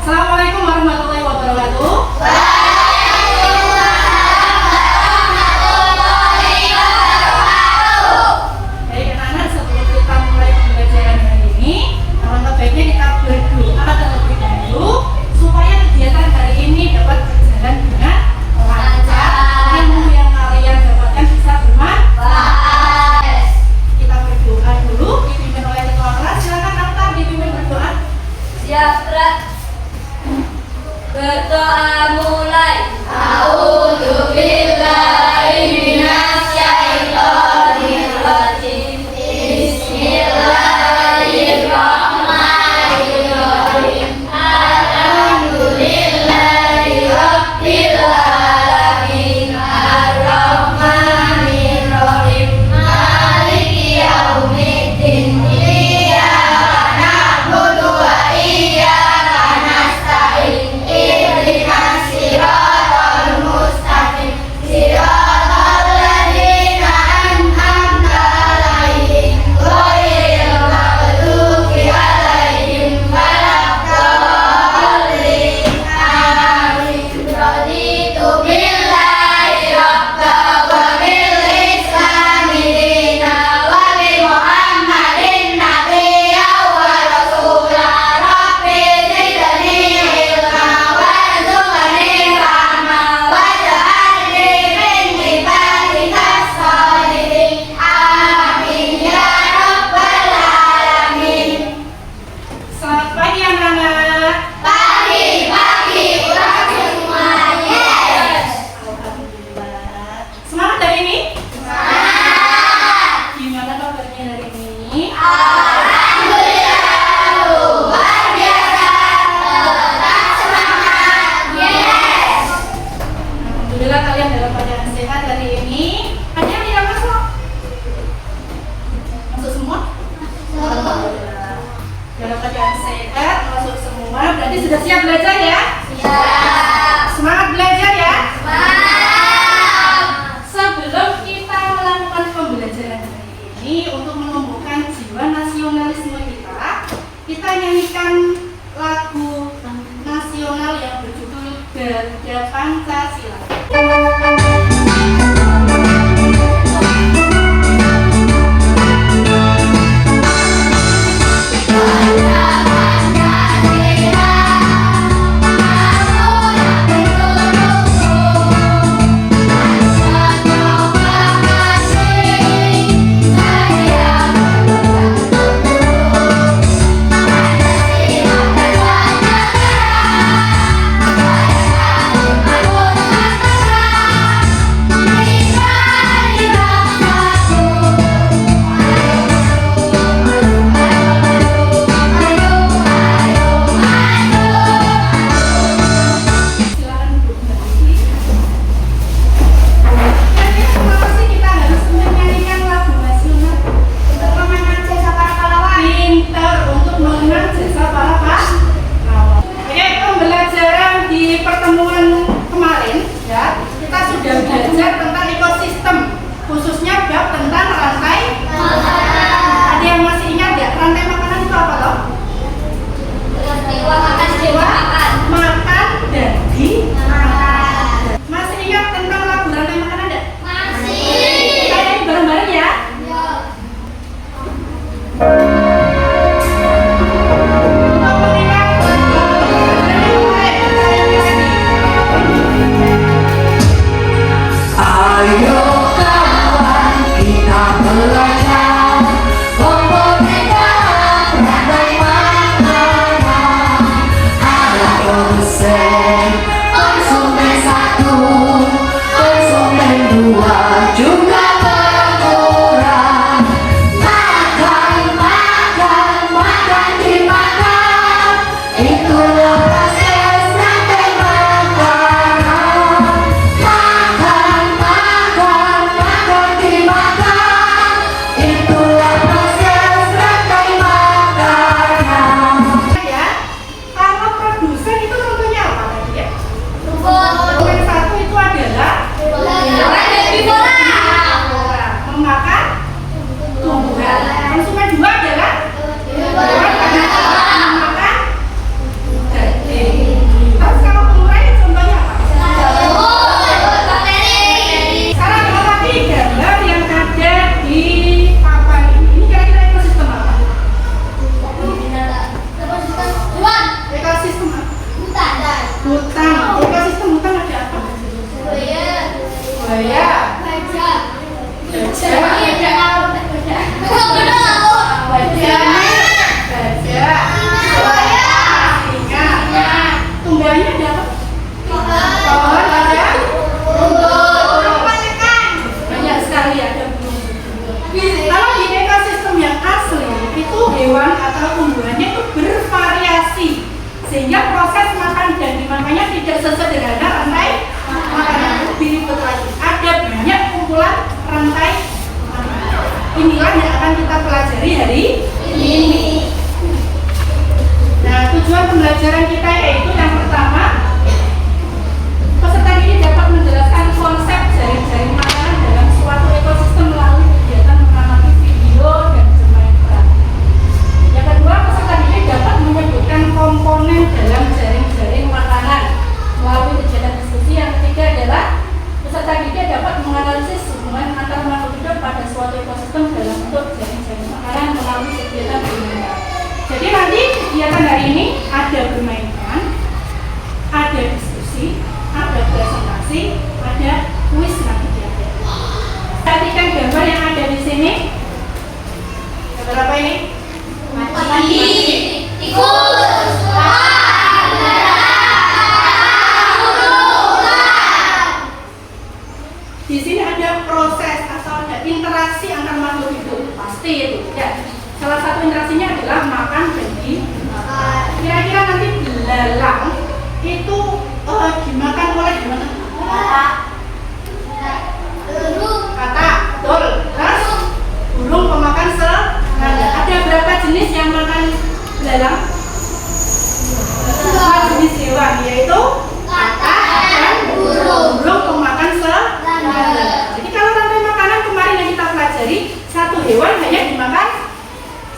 Assalamualaikum warahmatullahi wabarakatuh. Baik anak-anak, sebelum kita mulai pembelajaran hari ini, alangkah baiknya kita berdoa terlebih dahulu supaya kegiatan hari ini dapat berjalan dengan lancar. Ilmu yang kalian dapatkan bisa bermanfaat. Kita berdoa dulu, dipimpin oleh ketua kelas. Silakan Alta dipimpin berdoa. Siap, Ra. Berdoa mulai. A'udzubillahi minasyaitonirrajim. Bismillahirrahmanirrahim. Alhamdulillahi rabbil alamin. Ar-Rahmanir-Rahim. Maliki yaumiddin. Iyyaka na'budu wa iyyaka nasta'in. Ihdinas siratal mustaqim. Siratal ladzina an'amta 'alaihim ghairil maghdubi 'alaihim waladdallin. Amin. Raditu billahi rabba wa bil islami dina wa bi Muhammadin nabiyya wa rasula. Rabbi zidni ilma warzuqni fahma waj'alni min ibadikas sholihin. Amin ya rabbal alamin. Selamat pagi anak-anak. Pagi ulang semuanya. Alhamdulillah. Semangat hari ini? Semangat. Gimana kabarnya hari ini? Alhamdulillah luar biasa. Tetap semangat. Yes. Alhamdulillah kalian dalam keadaan sehat hari ini. Ada yang tidak masuk? Masuk semua? Alhamdulillah. Dalam keadaan sehat, masuk semua. Berarti sudah siap belajar ya? Siap. Semangat belajar ya? Semangat. Sebelum kita melakukan pembelajaran hari ini untuk menumbuhkan jiwa nasionalisme kita nyanyikan lagu nasional yang berjudul Garuda Pancasila. Garuda Pancasila, Hutan. Ekosistem hutan ada apa? Buaya. Gajah. Singa. Tumbuhannya ada apa? Pohon ada. Banyak sekali ada burung. Kalau di ekosistem yang asli itu hewan atau tumbuhannya itu bervariasi sehingga proses makan dan dimakannya tidak sesederhana rantai makanan. Lebih ribet lagi. Ada banyak kumpulan rantai makanan. Inilah yang akan kita pelajari hari ini. Nah, tujuan pembelajaran kita yaitu yang pertama, peserta ini dapat menjelaskan konsep jaring-jaring makanan dalam suatu ekosistem melalui kegiatan mengamati video dan bermain peran. Yang kedua, peserta ini dapat menyebutkan komponen dalam jaring-jaring makanan melalui kegiatan diskusi. Yang ketiga adalah peserta didik dapat menganalisis hubungan antar makhluk hidup pada suatu ekosistem dalam bentuk jaring-jaring makanan melalui kegiatan bermain peran. Jadi nanti kegiatan hari ini ada bermain peran, ada diskusi, ada presentasi, ada kuis nanti ada. Perhatikan gambar yang ada di sini. Gambar apa ini? Mati. Tikus. Di sini ada proses atau ada interaksi antar makhluk hidup, pasti itu ya. Salah satu interaksinya adalah makan dan dimakan. Kira-kira nanti belalang itu dimakan oleh gimana? Kata, betul. Terus burung pemakan serangga. Ada berapa jenis yang makan belalang? Dua jenis hewan, yaitu kata dan burung. Burung pemakan serangga. Jadi kalau rantai makanan kemarin yang kita pelajari, satu hewan hanya dimakan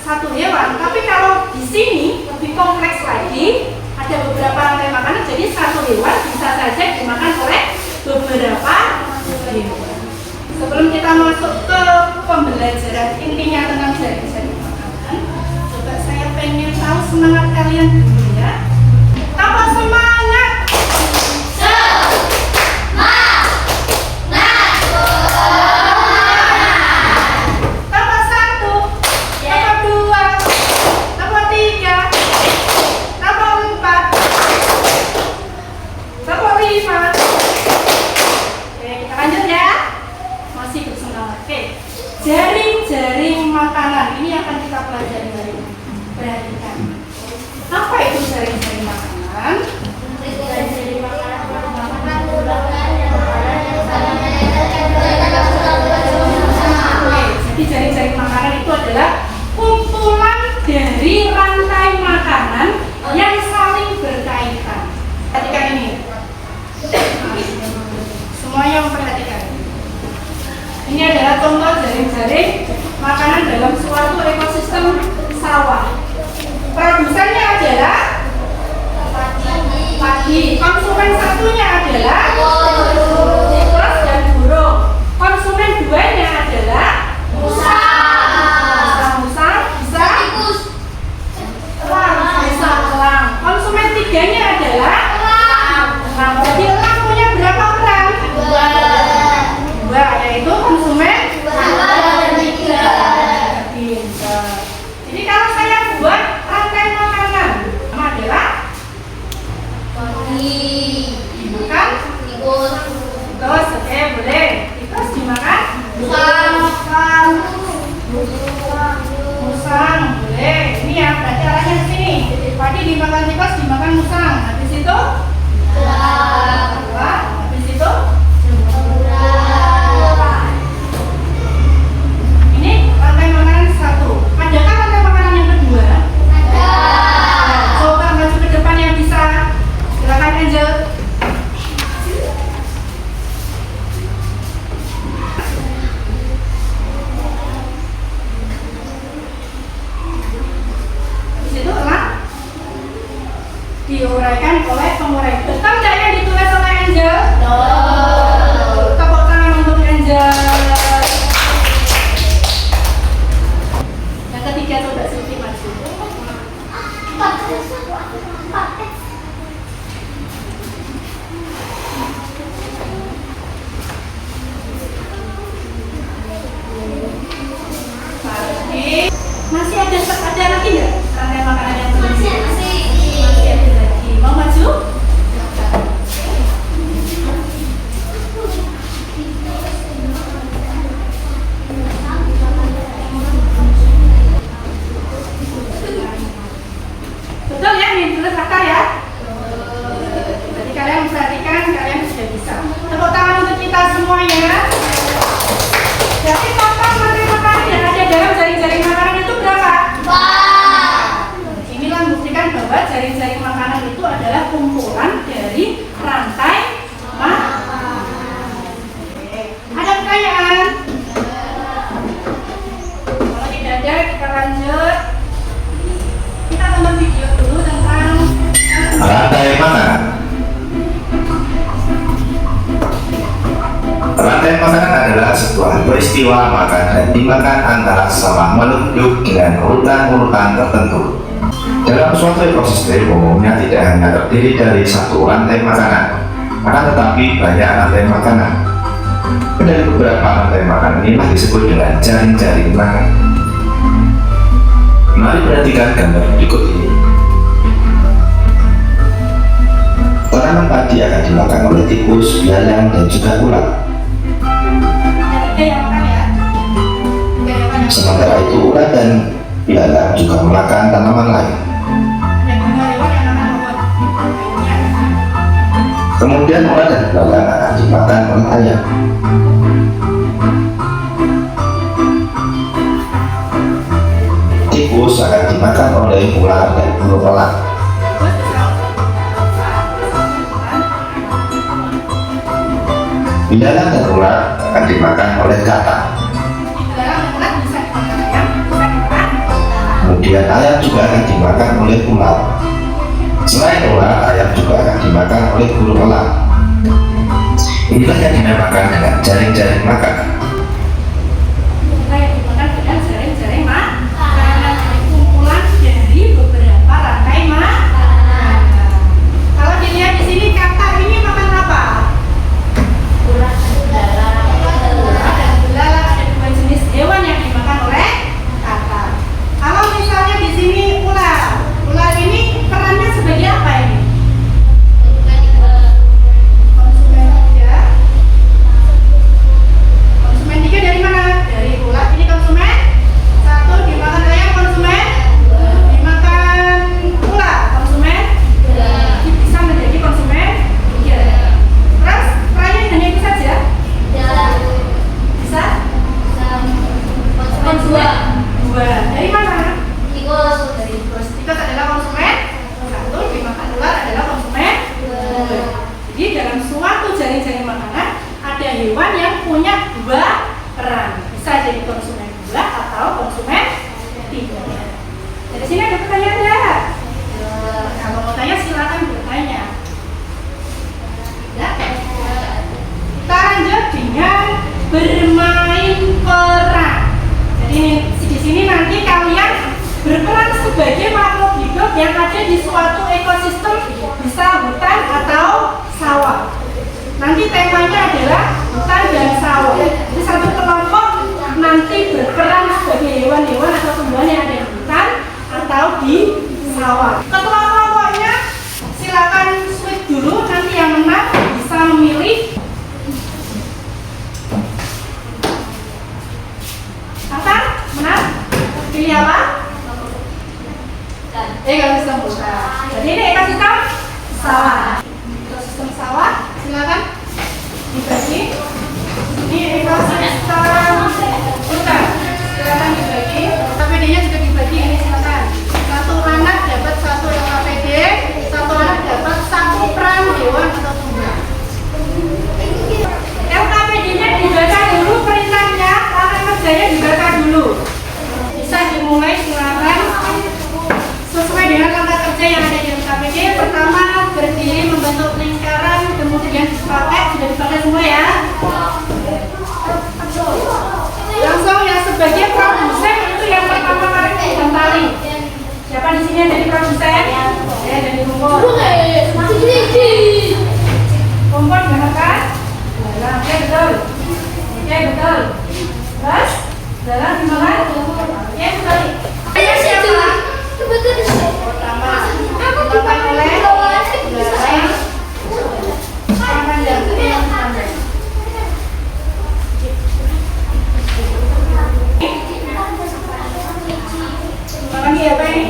satu hewan. Tapi kalau di sini lebih kompleks lagi, ada beberapa rantai makanan. Jadi satu hewan bisa saja dimakan oleh beberapa hewan. Sebelum kita masuk ke pembelajaran intinya tentang jaring-jaring makanan, coba saya pengen tahu semangat kalian dulu ya. Tambah semangat. Tambah satu, tambah dua, tambah tiga, tambah empat, tambah lima. Oke, kita lanjut ya. Masih bersemangat. Oke, jaring-jaring makanan ini akan kita pelajari hari ini. Perhatikan, apa itu jaring-jaring makanan? Jaring-jaring makanan. Oke, jadi jaring-jaring makanan itu adalah kumpulan dari rantai makanan yang saling berkaitan. Perhatikan ini. Semuanya memperhatikan. Ini adalah contoh jaring-jaring makanan dalam suatu ekosistem sawah. Produsennya adalah padi. Konsumen satunya adalah tikus dan burung. Konsumen duanya adalah musang. Bisa elang. Konsumen tiganya adalah elang. Jadi elang punya berapa peran? Dua, yaitu konsumen dan tiga. Pintar. Jadi kalau saya buat rantai makanan, nama adalah dimakan tikus. Oke, boleh. Tikus dimakan musang, boleh. Ini ya, berarti arahnya ke sini. Padi dimakan tikus, dimakan musang. Habis itu habis itu ini rantai makanan satu. Adakah rantai makanan yang kedua? Coba maju ke depan yang bisa. Silakan Angel. Di situ elang diuraikan oleh pengurai. Betul tidak yang ditulis oleh Angel? Tepuk tangan untuk Angel. Yang ketiga, coba Siti maju. adalah kumpulan dari rantai makanan. Ada pertanyaan? Kalau tidak ada, kita lanjut. Kita tonton video dulu tentang rantai makanan. Rantai makanan adalah sebuah peristiwa makan dan dimakan antara sesama makhluk hidup dengan urutan-urutan tertentu. Dalam suatu ekosistem umumnya tidak hanya terdiri dari satu rantai makanan, akan tetapi banyak rantai makanan. Dari beberapa rantai makanan inilah disebut dengan jaring-jaring makan. Mari perhatikan gambar berikut ini. Tanaman padi akan dimakan oleh tikus, belalang, dan juga ulat. Sementara itu ulat dan belalang juga memakan tanaman lain. Kemudian ulat dan belalang akan dimakan oleh ayam. Tikus akan dimakan oleh ular dan burung elang. Belalang dan ulat akan dimakan oleh katak. Kemudian ayam juga akan dimakan oleh ular. Selain ular, ayam juga akan dimakan oleh burung elang. Inilah yang dinamakan dengan jaring-jaring makan. Yang dimakan dengan jaring-jaring makanan, kumpulan dari beberapa rantai makanan. Kalau dilihat di sini, katak ini makan apa? Ulat dan belalang, ada dua jenis hewan yang dimakan oleh katak. Kalau misalnya di sini ular ini perannya sebagai apa ini? Konsumen tiga. Konsumen tiga dari mana? Dari ular. Ini konsumen satu, dimakan ayam. Konsumen dimakan ular. Konsumen bisa menjadi konsumen tiga. Terus perannya hanya itu saja? Bisa? Konsumen dua. Dari mana? Dari tikus. Tikus adalah konsumen satu, dimakan ular adalah konsumen dua. Jadi dalam suatu jaring-jaring makanan ada hewan yang punya dua peran. Bisa jadi konsumen dua atau konsumen tiga. Dari sini ada pertanyaan enggak? Kalau mau tanya silakan bertanya. Tidak? Kita lanjut dengan bermain peran. Jadi di sini nanti kalian berperan sebagai makhluk hidup yang ada di suatu ekosistem, bisa hutan atau sawah. Nanti temanya adalah hutan dan sawah. Jadi satu kelompok nanti berperan sebagai hewan-hewan atau tumbuhan yang ada di hutan atau di sawah. Ketua kelompoknya silakan switch dulu, nanti yang menang bisa memilih. Apa? Menang? Pilih apa? Ekosistem hutan. Jadi ini ekosistem sawah. Ekosistem sawah, silakan dibagi. Ini ekosistem hutan, silakan dibagi. KPD-nya juga dibagi. Ini silakan. Satu anak dapat satu LKPD, satu anak dapat satu peran hewan atau tumbuhan. LKPD-nya dibaca dulu perintahnya, latar kerjanya dibaca dulu. Bisa dimulai, silakan. Sesuai dengan kata kerja yang ada di LKPD, pertama berdiri membentuk lingkaran, kemudian sudah dipakai semua ya. Langsung yang sebagai produsen itu yang pertama kali pegang tali. Siapa di sini yang jadi produsen? Ya, dari Kumpul. Kumpul benar kan? Oke, betul. Oke, betul. Terus, dalam gimana? Oke, betul. Ayo siapa? Pertama, dimakan oleh belalang, makan dan pandai. Makan siapa ini?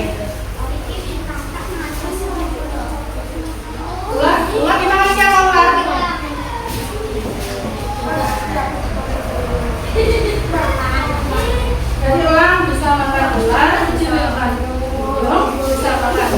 Ular dimakan siapa ular? Jadi orang bisa makan ular, bisa makan burung, bisa makan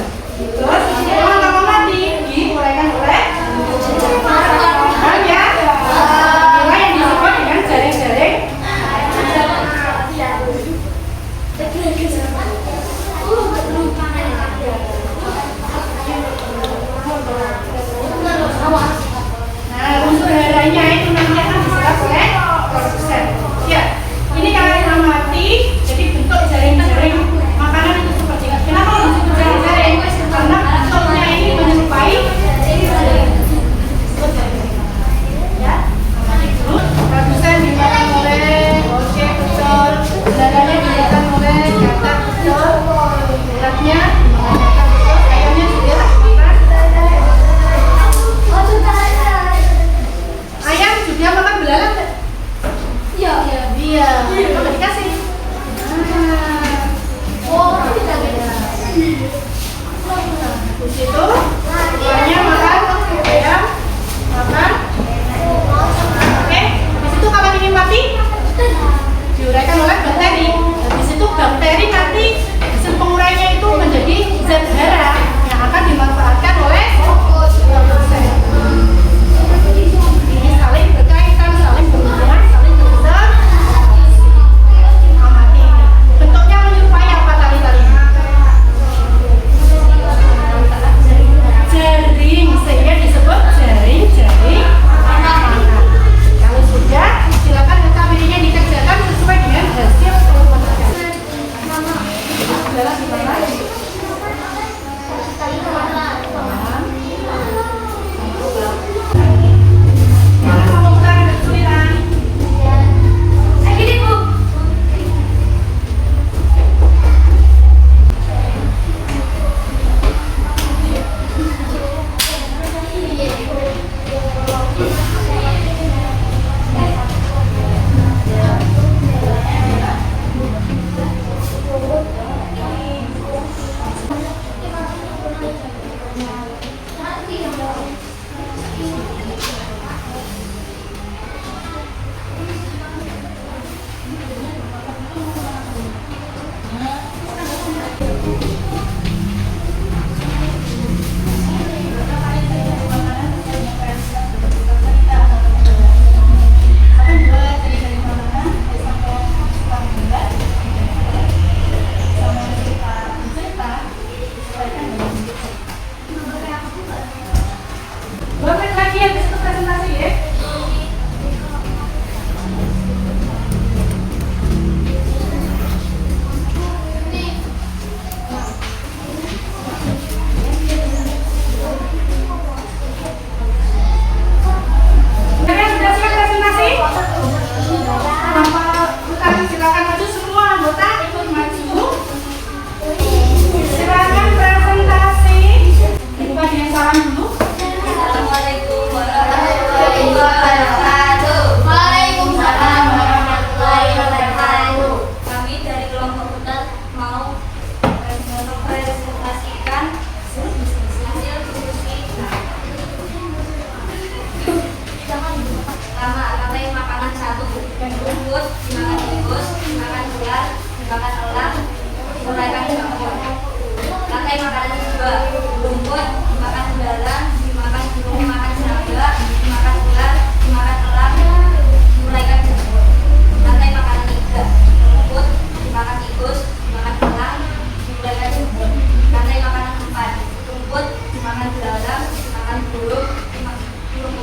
makan burung,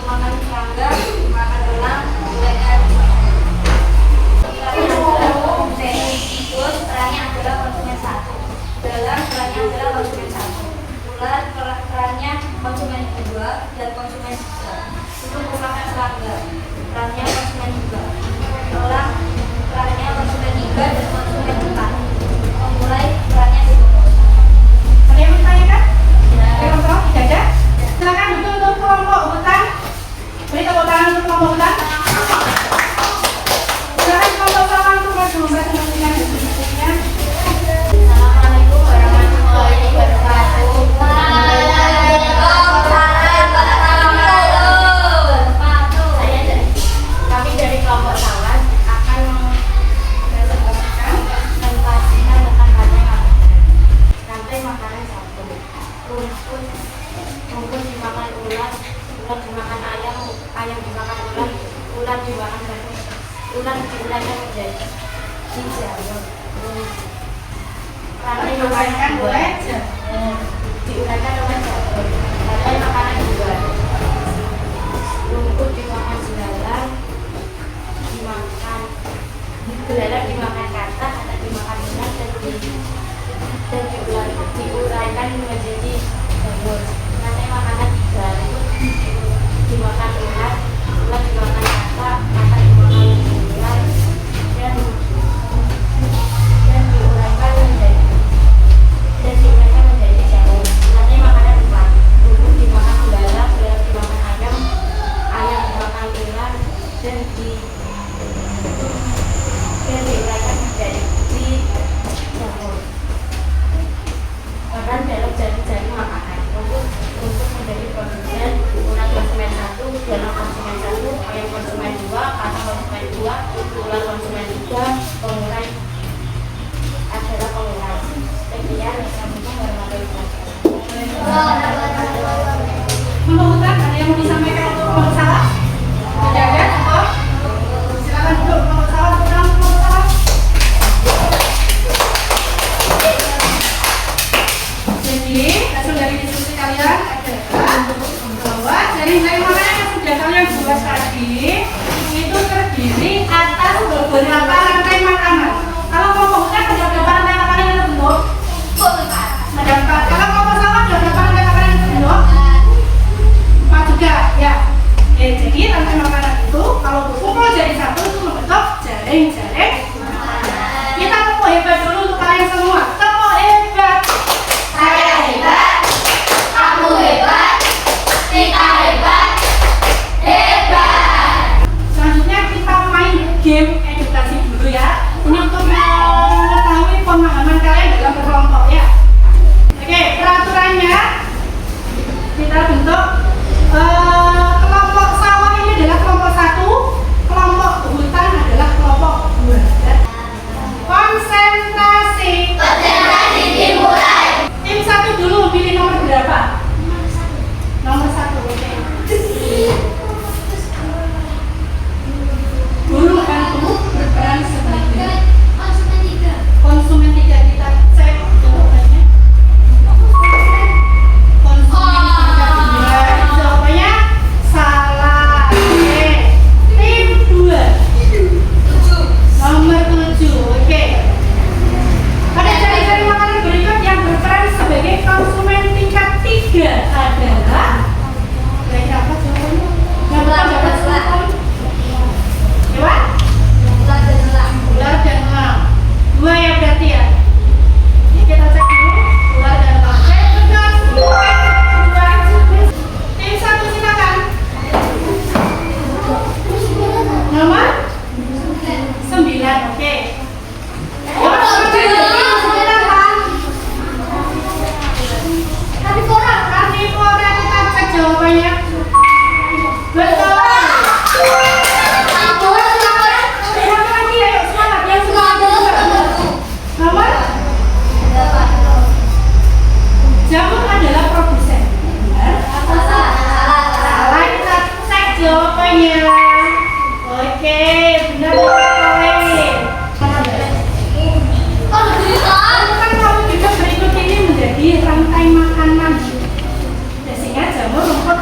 makan serangga, makan elang, leher. Tikus perannya adalah konsumen satu. Dalam perannya adalah konsumen satu. Ular perannya konsumen dua dan konsumen tiga. Burung memakan serangga perannya konsumen dua. Elang perannya konsumen tiga dan konsumen empat. Pemulai perannya 20. Ada yang bertanyakan? Kelompok tidak ada? Silakan duduk untuk kelompok hutan. Beri tepuk tangan untuk kelompok hutan. Silakan kelompok sawah untuk maju dengan diskusinya. Assalamualaikum warahmatullahi wabarakatuh. Kami dari kelompok sawah akan mempresentasikan tentang rantai makanan satu. Rumput dimakan ular, ular dimakan ayam, ayam dimakan ular, ular dimakan batu, ular diuraikan menjadi jamur. Rantai makanan Boleh. diuraikan oleh jamur. Rantai makanan dua. Rumput dimakan belalang, dimakan belalang dimakan katak, katak dimakan ular dan diuraikan menjadi jamur. Rantai makanan tiga. Rumput dimakan ular, ular dimakan katak, katak dimakan ular dan diuraikan menjadi jamur. Rantai makanan empat. Rumput dimakan belalang, belalang dimakan ayam, ayam dimakan ular dan diuraikan menjadi jamur. Peran dalam jadi makanan. Untuk menjadi produsen, ular konsumen satu, belalang konsumen satu, ayam konsumen dua, katak konsumen dua, ular konsumen tiga, pemulai adalah pemulai. Sekian, assalamualaikum warahmatullahi wabarakatuh. Kelompok hutan, ada yang mau disampaikan untuk kelompok sawah? Tidak ada, cukup. Silakan duduk kelompok sawah, pulang kelompok sawah. Jadi, hasil dari diskusi kalian adalah bahwa jaring-jaring makanan yang sudah kalian buat tadi itu terdiri atas beberapa rantai makanan. Kalau kelompok hutan ada berapa rantai makanan yang terbentuk? Ada 4. Kalau kelompok sawah ada berapa rantai makanan yang terbentuk? 4 juga, ya. Jadi rantai makanan itu kalau berkumpul jadi satu itu membentuk jaring-jaring makanan. Kita tepuk hebat dulu untuk kalian semua. Tepuk hebat. Saya hebat, kamu hebat, kita hebat, hebat. Selanjutnya kita main game edukasi dulu ya. Ini untuk mengetahui pemahaman kalian dalam berkelompok ya. Oke, peraturannya kita bentuk kelompok sawah ini adalah kelompok 1, kelompok hutan adalah kelompok 2. Konsentrasi. Konsentrasi dimulai. Tim 1 dulu pilih nomor berapa? Nomor 1, oke. Guru akan berperan sebagai konsumen 3. Kita cek jawabannya. Konsumen 3. Jawabannya salah. Oke. Tim 2. Nomor 7. Oke. Pada jaring-jaring makanan berikut yang berperan sebagai konsumen tingkat 3 adalah kira-kira apa jawabannya? Yang bukan dapat telepon. Hewan? Ular dan elang. 2 ya berarti ya. Ini kita cek dulu. Ular dan elang. Oke, benar. 2. Tim 1 silakan. Nomor 9. Oke. Karnivora, kita cek jawabannya. Betul. Satu lagi, ayo semangat. Yang semangat. Nomor? Jamur adalah produsen. Benar atau salah? Salah, kita cek jawabannya. Oke, benar sekali. Kan kamu juga berikut ini menjadi rantai makanan. Sehingga jamur, rumput,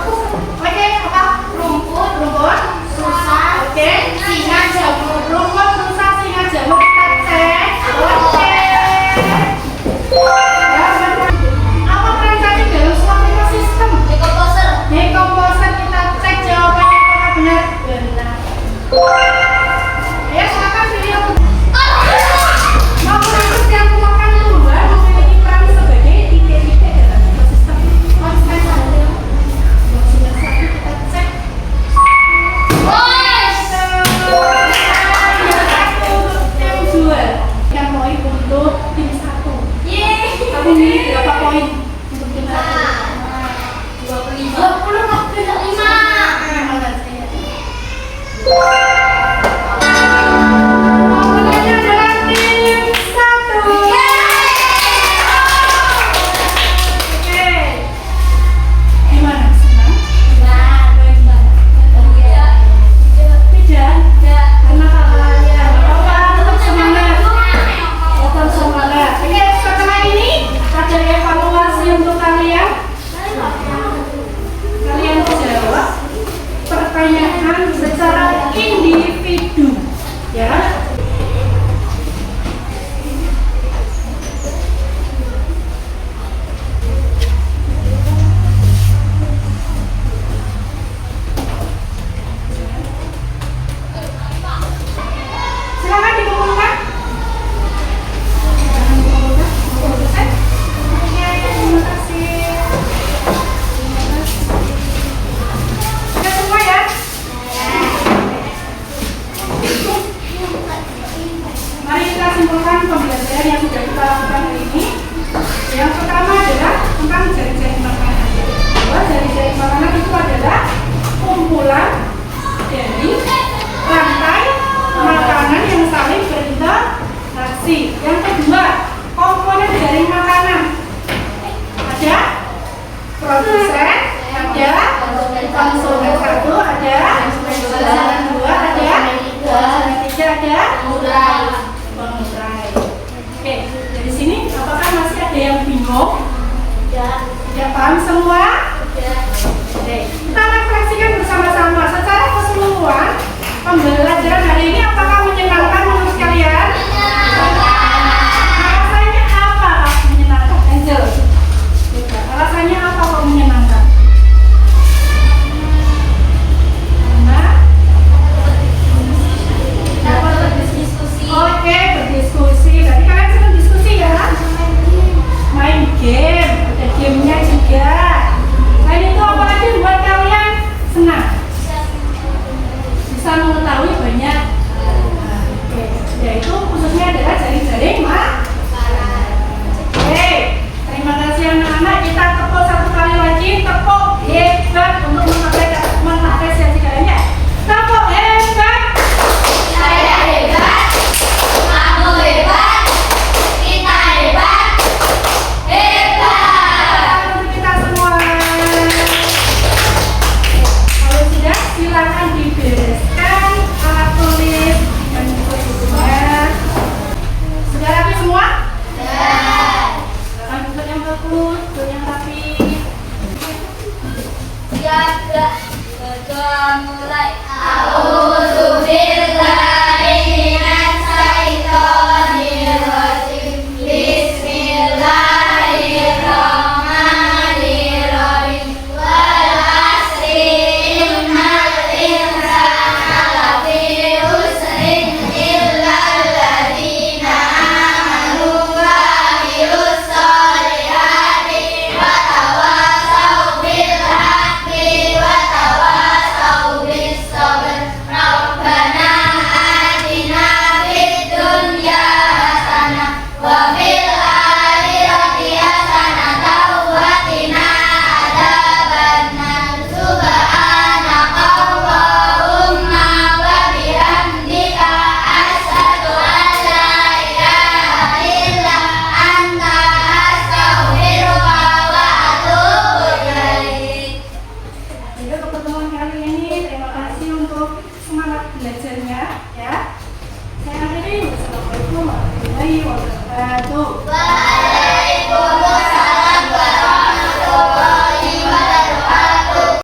ada, konsumen 1 ada, konsumen 2 ada, konsumen 3 ada, pengurai. Oke, dari sini apakah masih ada yang bingung? Tidak paham semua? Oke, kita refleksikan bersama-sama secara keseluruhan. Pembelajaran hari ini apakah menyenangkan menurut kalian? Alasannya apa menyenangkan? Angel, alasannya apa kok menyenangkan? Karena dapat berdiskusi. Oke, berdiskusi. Berarti kalian senang diskusi ya? Main game, ada gamenya juga. Selain itu apa lagi yang buat kalian senang? Bisa mengetahui banyak, yaitu khususnya adalah jaring-jaring Oke, terima kasih anak-anak. Kita tepuk satu kali lagi, tepuk hebat untuk mengapresiasi kalian ya. Tepuk hebat. Saya hebat, kamu hebat, kita hebat, hebat. Untuk kita semua. Kalau sudah, silakan dibereskan alat tulis dan buku-bukunya. Sudah rapi semua? Silakan duduk yang bagus, duduk yang rapi. Siap, sudah mulai.